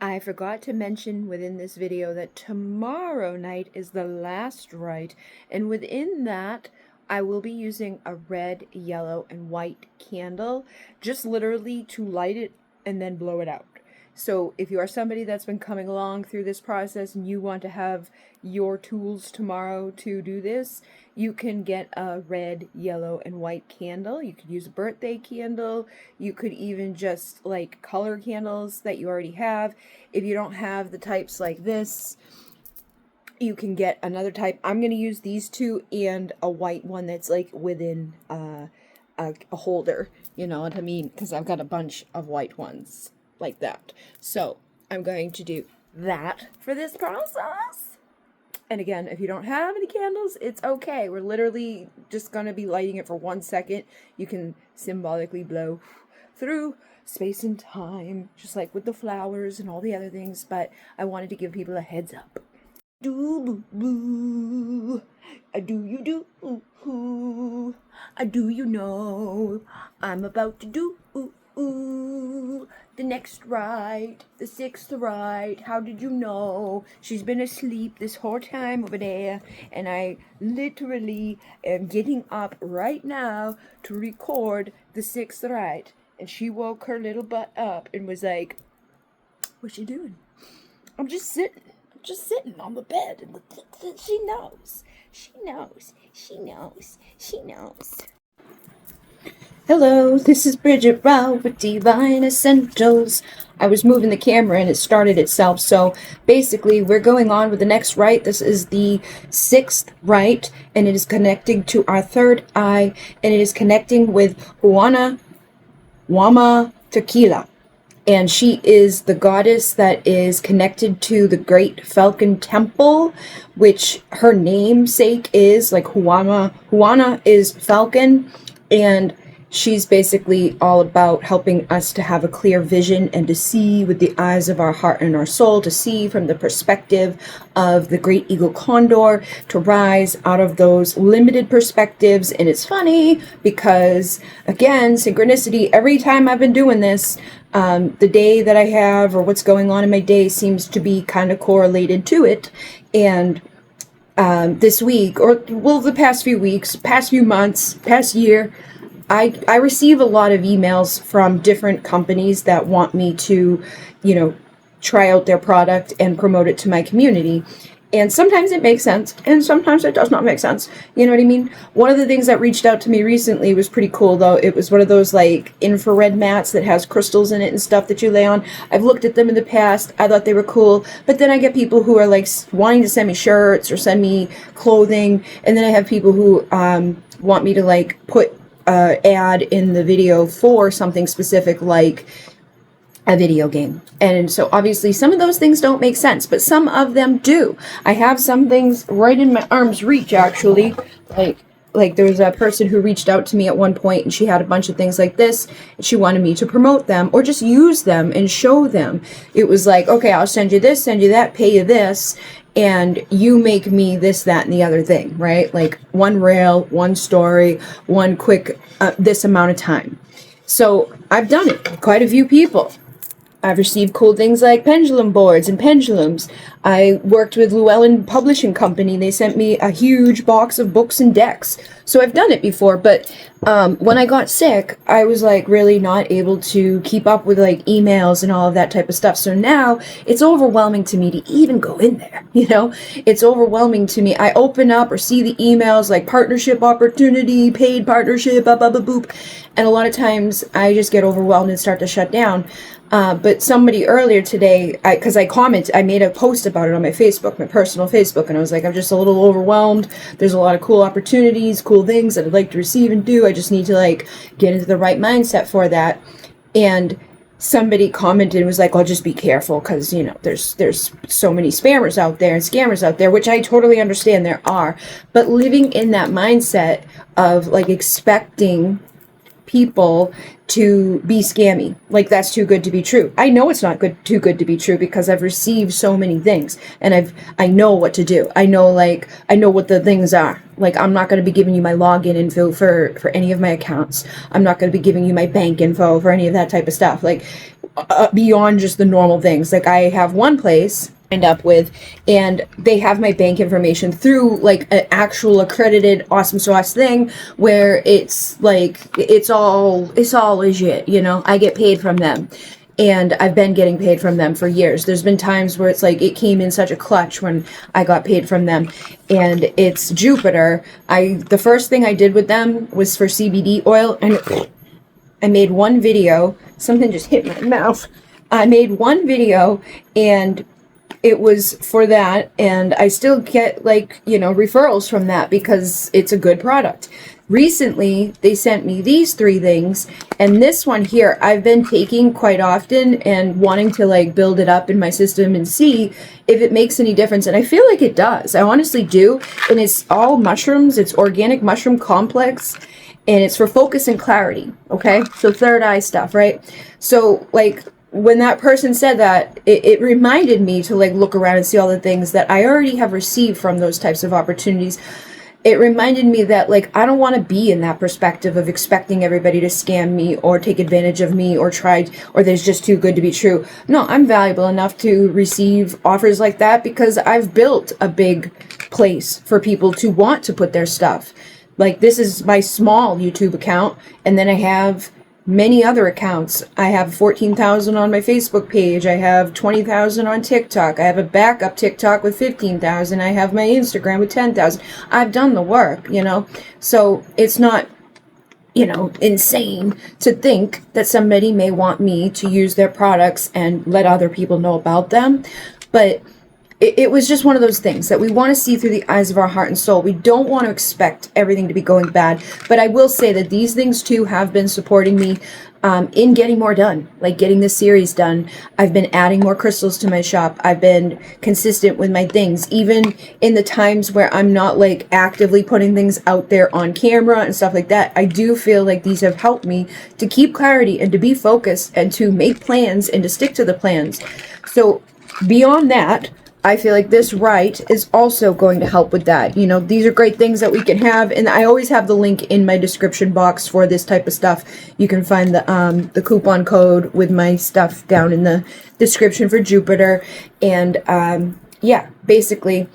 I forgot to mention within this video that tomorrow night is the last rite, and within that I will be using a red, yellow, and white candle, just literally to light it and then blow it out. So if you are somebody that's been coming along through this process and you want to have your tools tomorrow to do this, you can get a red, yellow, and white candle. You could use a birthday candle. You could even just like color candles that you already have. If you don't have the types like this, you can get another type. I'm going to use these two and a white one that's like within a holder. You know what I mean? Because I've got a bunch of white ones like that. So I'm going to do that for this process. And again, if you don't have any candles, it's okay. We're literally just going to be lighting it for 1 second. You can symbolically blow through space and time, just like with the flowers and all the other things. But I wanted to give people a heads up. Do boo, do you do? Do you know I'm about to do the next rite, the 6th rite? How did you know? She's been asleep this whole time over there, and I literally am getting up right now to record the 6th rite. And she woke her little butt up and was like, "What's you doing?" I'm just sitting on the bed, and she knows. Hello, this is Bridget with Divine Essentials. I was moving the camera and it started itself, so basically we're going on with the next rite. This is the 6th rite, and it is connecting to our 3rd eye, and it is connecting with Huana Huaman Tikkla. And she is the goddess that is connected to the great Falcon Temple, which her namesake is like Huana. Huana is Falcon, and she's basically all about helping us to have a clear vision and to see with the eyes of our heart and our soul, to see from the perspective of the great eagle Condor, to rise out of those limited perspectives. And it's funny because, again, synchronicity, every time I've been doing this, the day that I have or what's going on in my day seems to be kind of correlated to it. And this week, or well, the past few weeks, past few months, past year, I receive a lot of emails from different companies that want me to, try out their product and promote it to my community. And sometimes it makes sense, and sometimes it does not make sense. You know what I mean? One of the things that reached out to me recently was pretty cool, though. It was one of those, like, infrared mats that has crystals in it and stuff that you lay on. I've looked at them in the past. I thought they were cool. But then I get people who are, like, wanting to send me shirts or send me clothing. And then I have people who want me to, like, put ad in the video for something specific, like a video game. And so obviously some of those things don't make sense, but some of them do. I have some things right in my arm's reach, actually. Like there was a person who reached out to me at one point, and she had a bunch of things like this, and she wanted me to promote them or just use them and show them. It was like, okay, I'll send you this, send you that, pay you this, and you make me this, that, and the other thing, right? Like one rail, one story, one quick, this amount of time. So I've done it with quite a few people. I've received cool things like pendulum boards and pendulums. I worked with Llewellyn Publishing Company. They sent me a huge box of books and decks. So I've done it before, but when I got sick, I was like really not able to keep up with like emails and all of that type of stuff. So now it's overwhelming to me to even go in there, It's overwhelming to me. I open up or see the emails like partnership opportunity, paid partnership, blah, blah, blah, boop. And a lot of times I just get overwhelmed and start to shut down. But somebody earlier today, because I made a post about it on my Facebook, my personal Facebook, and I was like, I'm just a little overwhelmed. There's a lot of cool opportunities, cool things that I'd like to receive and do. I just need to like get into the right mindset for that. And somebody commented and was like, well, just be careful because, there's so many spammers out there and scammers out there, which I totally understand there are. But living in that mindset of like expecting people to be scammy, like that's too good to be true. I know it's not too good to be true because I've received so many things, and I know what to do. I know what the things are. Like, I'm not going to be giving you my login info for any of my accounts. I'm not going to be giving you my bank info for any of that type of stuff. Like, beyond just the normal things. Like I have one place signed up with, and they have my bank information through like an actual accredited awesome sauce thing where it's like it's all legit, you know. I get paid from them, and I've been getting paid from them for years. There's been times where it's like it came in such a clutch when I got paid from them, and it's Jupiter. The first thing I did with them was for CBD oil, and I made one video. Something just hit my mouth. I made one video, and it was for that, and I still get, like, you know, referrals from that because it's a good product. Recently, they sent me these 3 things, and this one here I've been taking quite often and wanting to like build it up in my system and see if it makes any difference, and I feel like it does. I honestly do, and it's all mushrooms. It's organic mushroom complex, and it's for focus and clarity, okay? So third eye stuff, right? So like when that person said that, it reminded me to like look around and see all the things that I already have received from those types of opportunities. It reminded me that like I don't want to be in that perspective of expecting everybody to scam me or take advantage of me or try, or that it's just too good to be true. No, I'm valuable enough to receive offers like that because I've built a big place for people to want to put their stuff. Like this is my small YouTube account, and then I have many other accounts. I have 14,000 on my Facebook page. I have 20,000 on TikTok. I have a backup TikTok with 15,000. I have my Instagram with 10,000. I've done the work, you know. So it's not, you know, insane to think that somebody may want me to use their products and let other people know about them. But it was just one of those things that we want to see through the eyes of our heart and soul. We don't want to expect everything to be going bad. But I will say that these things too have been supporting me in getting more done, like getting this series done. I've been adding more crystals to my shop. I've been consistent with my things, even in the times where I'm not like actively putting things out there on camera and stuff like that. I do feel like these have helped me to keep clarity and to be focused and to make plans and to stick to the plans. So beyond that, I feel like this Rite is also going to help with that. You know, these are great things that we can have, and I always have the link in my description box for this type of stuff. You can find the coupon code with my stuff down in the description for Jupiter. And yeah, basically,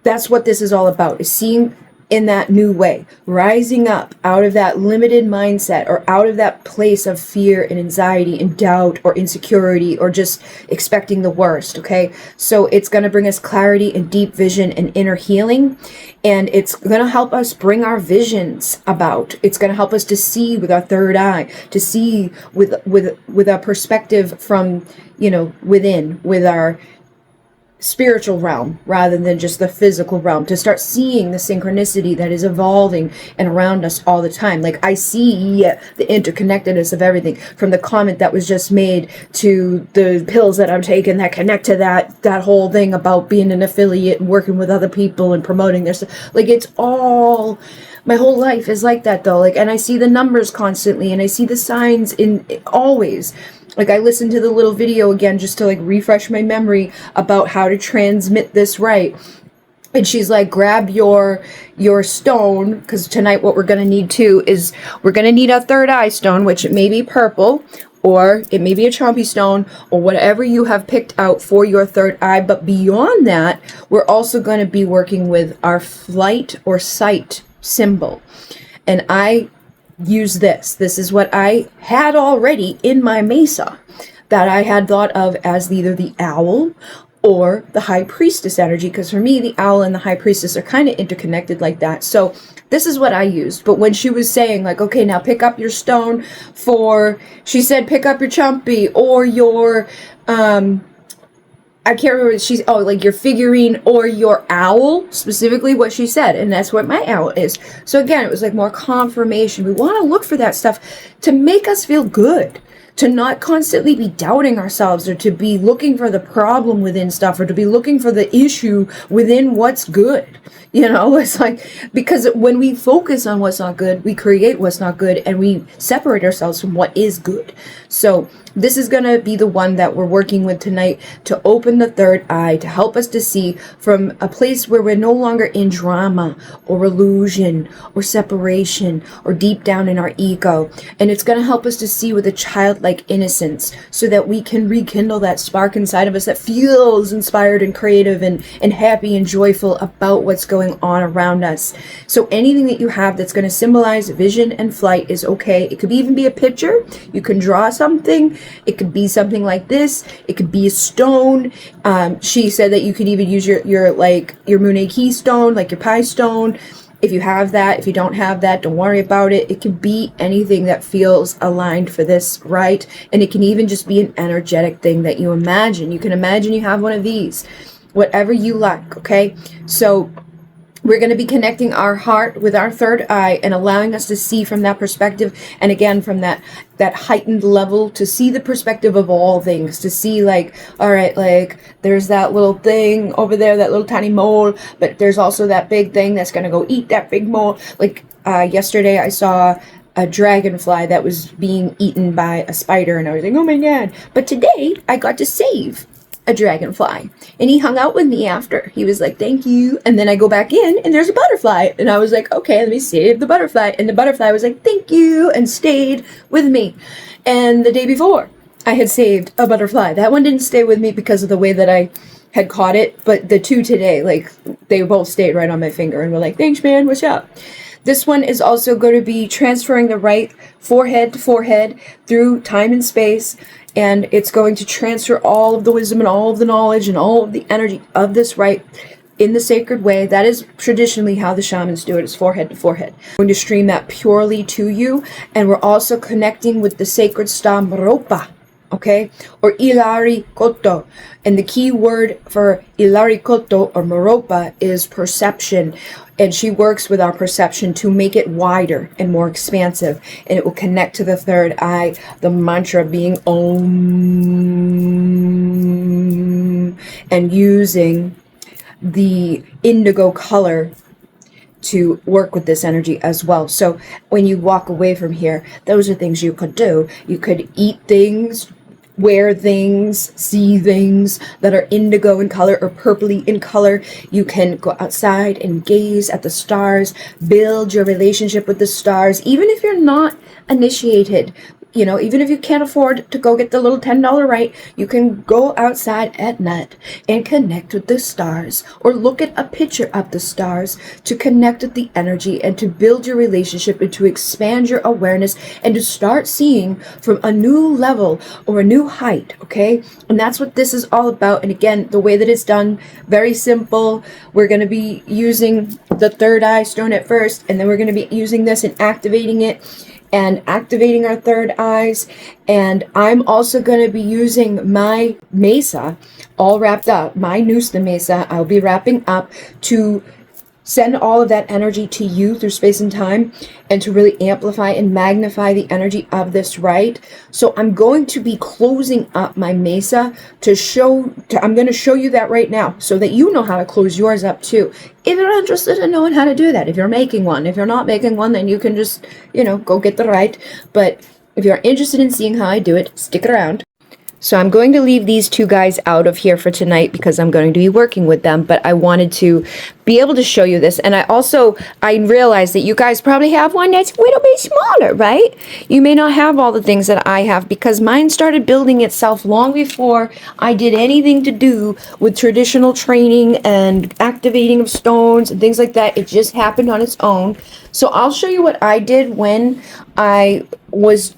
that's what this is all about, is seeing in that new way, rising up out of that limited mindset or out of that place of fear and anxiety and doubt or insecurity or just expecting the worst, okay? So it's going to bring us clarity and deep vision and inner healing, and it's going to help us bring our visions about. It's going to help us to see with our third eye, to see with our perspective from, you know, within, with our spiritual realm rather than just the physical realm, to start seeing the synchronicity that is evolving and around us all the time. Like I see the interconnectedness of everything, from the comment that was just made to the pills that I'm taking that connect to that whole thing about being an affiliate and working with other people and promoting their stuff. Like it's all, my whole life is like that though. Like, and I see the numbers constantly, and I see the signs in always. Like I listened to the little video again just to like refresh my memory about how to transmit this right. And she's like, grab your stone, because tonight what we're going to need too is we're going to need a third eye stone, which it may be purple, or it may be a chompy stone, or whatever you have picked out for your third eye. But beyond that, we're also going to be working with our flight or sight symbol. And I use this. This is what I had already in my mesa that I had thought of as either the owl or the high priestess energy, because for me the owl and the high priestess are kind of interconnected like that. So this is what I used. But when she was saying like, okay, now pick up your stone for, she said pick up your chumpy or your I can't remember, she's, oh, like your figurine or your owl, specifically what she said, and that's what my owl is. So again, it was like more confirmation. We want to look for that stuff to make us feel good, to not constantly be doubting ourselves, or to be looking for the problem within stuff, or to be looking for the issue within what's good. You know, it's like, because when we focus on what's not good, we create what's not good, and we separate ourselves from what is good. So This is going to be the one that we're working with tonight to open the third eye, to help us to see from a place where we're no longer in drama or illusion or separation or deep down in our ego. And it's going to help us to see with a childlike innocence so that we can rekindle that spark inside of us that feels inspired and creative and happy and joyful about what's going on around us. So anything that you have that's going to symbolize vision and flight is okay. It could even be a picture. You can draw something. It could be something like this. It could be a stone. She said that you could even use your Mune keystone, like your Pi stone. If you have that, if you don't have that, don't worry about it. It could be anything that feels aligned for this, right? And it can even just be an energetic thing that you imagine. You can imagine you have one of these, whatever you like, okay? So we're going to be connecting our heart with our third eye and allowing us to see from that perspective. And again, from that heightened level, to see the perspective of all things, to see like, all right, like there's that little thing over there, that little tiny mole, but there's also that big thing that's going to go eat that big mole. Like yesterday I saw a dragonfly that was being eaten by a spider and I was like, oh my God. But today I got to save a dragonfly and he hung out with me after. He was like, thank you. And then I go back in and there's a butterfly and I was like, okay, let me save the butterfly. And the butterfly was like, thank you, and stayed with me. And the day before I had saved a butterfly. That one didn't stay with me because of the way that I had caught it, but the two today, like they both stayed right on my finger and were like, thanks man, what's up? This one is also going to be transferring the right forehead to forehead through time and space. And it's going to transfer all of the wisdom and all of the knowledge and all of the energy of this rite in the sacred way. That is traditionally how the shamans do it, is forehead to forehead. I'm going to stream that purely to you. And we're also connecting with the sacred star Merope, okay? Or Ilari Koto. And the key word for Ilari Koto or Merope is perception. And she works with our perception to make it wider and more expansive. And it will connect to the third eye, the mantra being Om, and using the indigo color to work with this energy as well. So when you walk away from here, those are things you could do. You could eat things, wear things, see things that are indigo in color or purpley in color. You can go outside and gaze at the stars, build your relationship with the stars, even if you're not initiated. You know, even if you can't afford to go get the little $10 rite, you can go outside at night and connect with the stars, or look at a picture of the stars to connect with the energy and to build your relationship and to expand your awareness and to start seeing from a new level or a new height, okay? And that's what this is all about. And again, the way that it's done, very simple. We're going to be using the third eye stone at first, and then we're going to be using this and activating it and activating our third eyes. And I'm also going to be using my mesa all wrapped up, my noose the mesa. I'll be wrapping up to send all of that energy to you through space and time and to really amplify and magnify the energy of this rite. So I'm going to be closing up my mesa I'm going to show you that right now so that you know how to close yours up too. If you're interested in knowing how to do that, if you're making one, if you're not making one, then you can just, go get the rite. But if you're interested in seeing how I do it, stick around. So I'm going to leave these two guys out of here for tonight because I'm going to be working with them, but I wanted to be able to show you this. And I realized that you guys probably have one that's a little bit smaller, right? You may not have all the things that I have because mine started building itself long before I did anything to do with traditional training and activating of stones and things like that. It just happened on its own. So I'll show you what I did when I was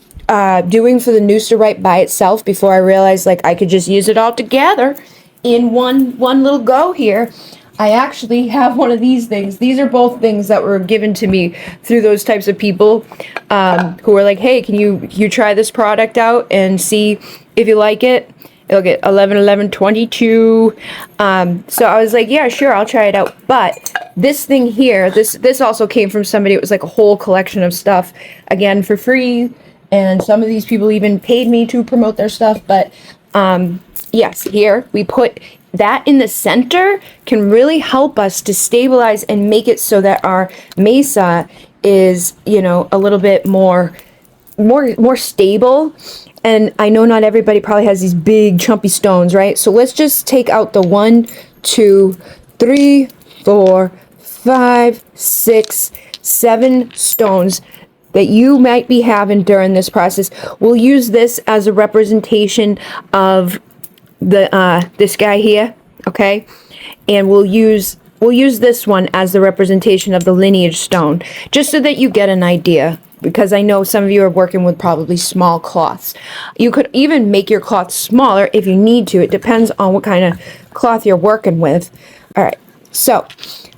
doing for the noose to write by itself before I realized like I could just use it all together in one little go here. I actually have one of these things. These are both things that were given to me through those types of people who were like, hey, can you try this product out and see if you like it? It'll get 11/11/22. So I was like, yeah, sure, I'll try it out. But this thing here, this also came from somebody. It was like a whole collection of stuff, again, for free. And some of these people even paid me to promote their stuff. But yes, here we put that in the center can really help us to stabilize and make it so that our mesa is, a little bit more more stable. And I know not everybody probably has these big chumpy stones, right? So let's just take out the 1, 2, 3, 4, 5, 6, 7 stones that you might be having during this process. We'll use this as a representation of the this guy here, okay? And we'll use this one as the representation of the lineage stone, just so that you get an idea, because I know some of you are working with probably small cloths. You could even make your cloth smaller if you need to. It depends on what kind of cloth you're working with. All right, so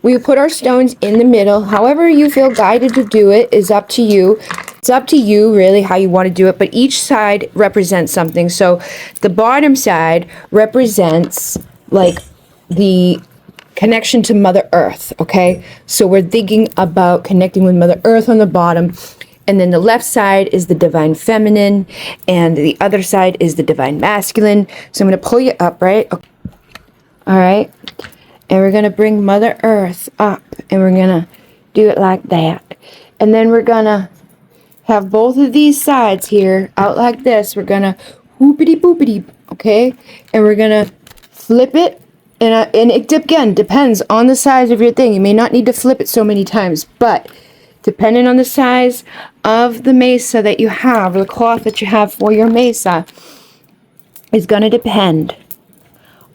we put our stones in the middle. However you feel guided to do it is up to you. It's up to you really how you want to do it, but each side represents something. So the bottom side represents like the connection to Mother Earth, okay? So we're thinking about connecting with Mother Earth on the bottom, and then the left side is the divine feminine, and the other side is the divine masculine. So I'm going to pull you up, right? Okay. All right. And we're going to bring Mother Earth up, and we're going to do it like that. And then we're going to have both of these sides here out like this. We're going to whoopity boopity, okay? And we're going to flip it. And it again depends on the size of your thing. You may not need to flip it so many times, but depending on the size of the mesa that you have, or the cloth that you have for your mesa, is going to depend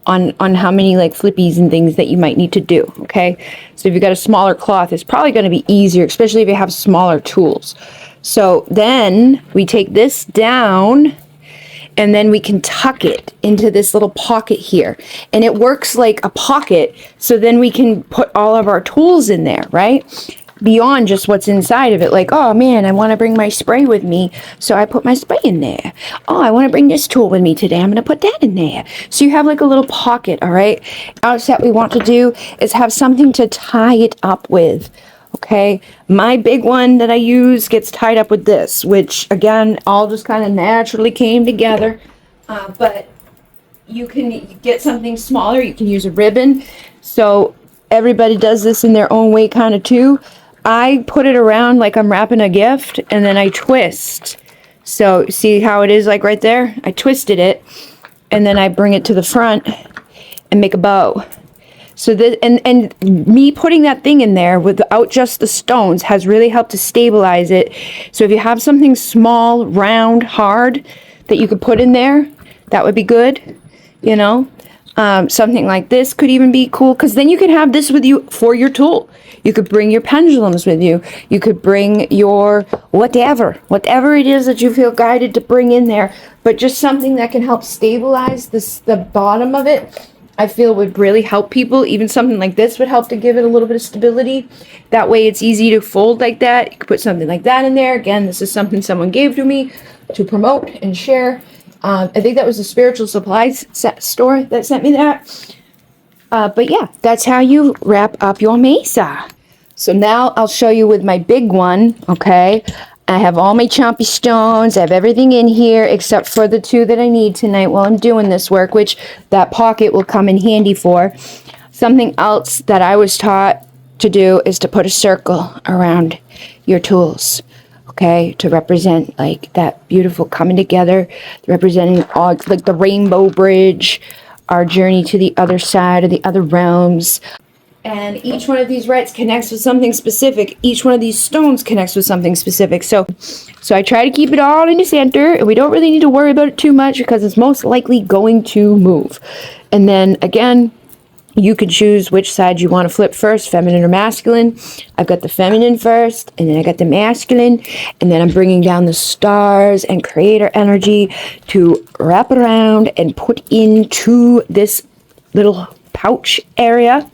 on how many like flippies and things that you might need to do, okay? So if you've got a smaller cloth, it's probably going to be easier, especially if you have smaller tools. So then we take this down, and then we can tuck it into this little pocket here. And it works like a pocket, so then we can put all of our tools in there, right? Beyond just what's inside of it. Like, oh man, I want to bring my spray with me, so I put my spray in there. Oh, I want to bring this tool with me today. I'm going to put that in there. So you have like a little pocket, all right? Else that we want to do is have something to tie it up with. Okay, my big one that I use gets tied up with this, which again, all just kind of naturally came together. But you can get something smaller. You can use a ribbon. So everybody does this in their own way kind of too. I put it around like I'm wrapping a gift, and then I twist. So see how it is like right there? I twisted it, and then I bring it to the front and make a bow. So that, and me putting that thing in there without just the stones has really helped to stabilize it. So if you have something small, round, hard that you could put in there, that would be good, you know. Something like this could even be cool, because then you can have this with you for your tool. You could bring your pendulums with you. You could bring your whatever it is that you feel guided to bring in there, but just something that can help stabilize the bottom of it. I feel would really help people. Even something like this would help to give it a little bit of stability. That way it's easy to fold like that. You could put something like that in there. Again, this is something someone gave to me to promote and share. I think that was a spiritual supplies store that sent me that. But yeah, that's how you wrap up your mesa. So now I'll show you with my big one, okay? I have all my chompy stones. I have everything in here except for the 2 that I need tonight while I'm doing this work, which that pocket will come in handy for. Something else that I was taught to do is to put a circle around your tools, okay, to represent like that beautiful coming together, representing all, like the rainbow bridge, our journey to the other side of the other realms. And each one of these rites connects with something specific. Each one of these stones connects with something specific. So I try to keep it all in the center, and we don't really need to worry about it too much because it's most likely going to move. And then again, you can choose which side you want to flip first, feminine or masculine. I've got the feminine first, and then I got the masculine, and then I'm bringing down the stars and creator energy to wrap around and put into this little pouch area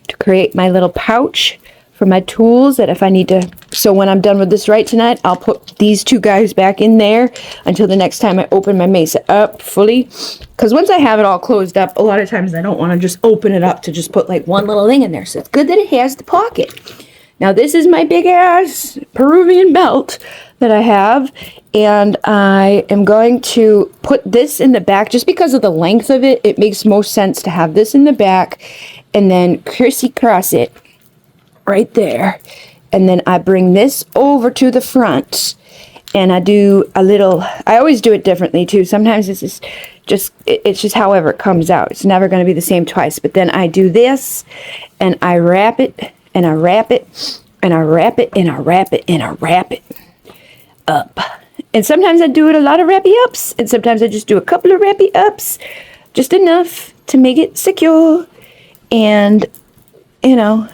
to create my little pouch for my tools that if I need to. So when I'm done with this rite tonight, I'll put these 2 guys back in there until the next time I open my mesa up fully. Because once I have it all closed up, a lot of times I don't want to just open it up to just put like one little thing in there. So it's good that it has the pocket. Now this is my big ass Peruvian belt that I have, and I am going to put this in the back just because of the length of it. It makes most sense to have this in the back and then crisscross it right there, and then I bring this over to the front, And I do a little, I always do it differently too. Sometimes it's just however it comes out. It's never going to be the same twice. But then I do this, and I wrap it, and I wrap it, and I wrap it, and I wrap it, and I wrap it up. And sometimes I do it a lot of wrappy ups, and sometimes I just do a couple of wrappy ups, just enough to make it secure. And, you know,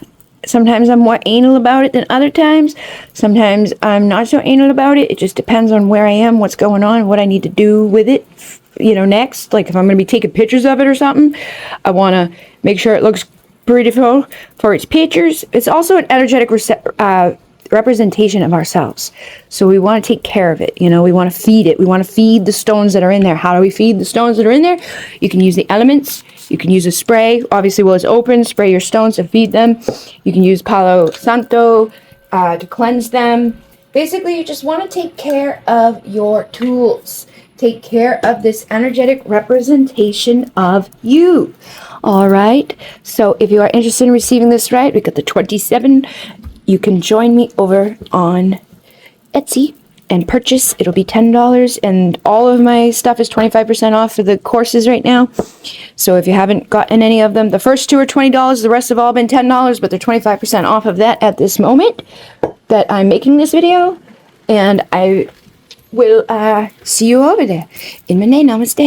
sometimes I'm more anal about it than other times. Sometimes I'm not so anal about it. It just depends on where I am, what's going on, what I need to do with it, you know, next. Like if I'm going to be taking pictures of it or something, I want to make sure it looks beautiful for its pictures. It's also an energetic representation of ourselves. So we want to take care of it. You know, we want to feed it. We want to feed the stones that are in there. How do we feed the stones that are in there? You can use the elements. You can use a spray. Obviously, while it's open, spray your stones to feed them. You can use Palo Santo to cleanse them. Basically, you just want to take care of your tools. Take care of this energetic representation of you. All right. So if you are interested in receiving this right, we got the 27. You can join me over on Etsy and purchase. It'll be $10, and all of my stuff is 25% off for the courses right now. So if you haven't gotten any of them, the first two are $20. The rest have all been $10, but they're 25% off of that at this moment that I'm making this video. And I will see you over there. In my name, namaste.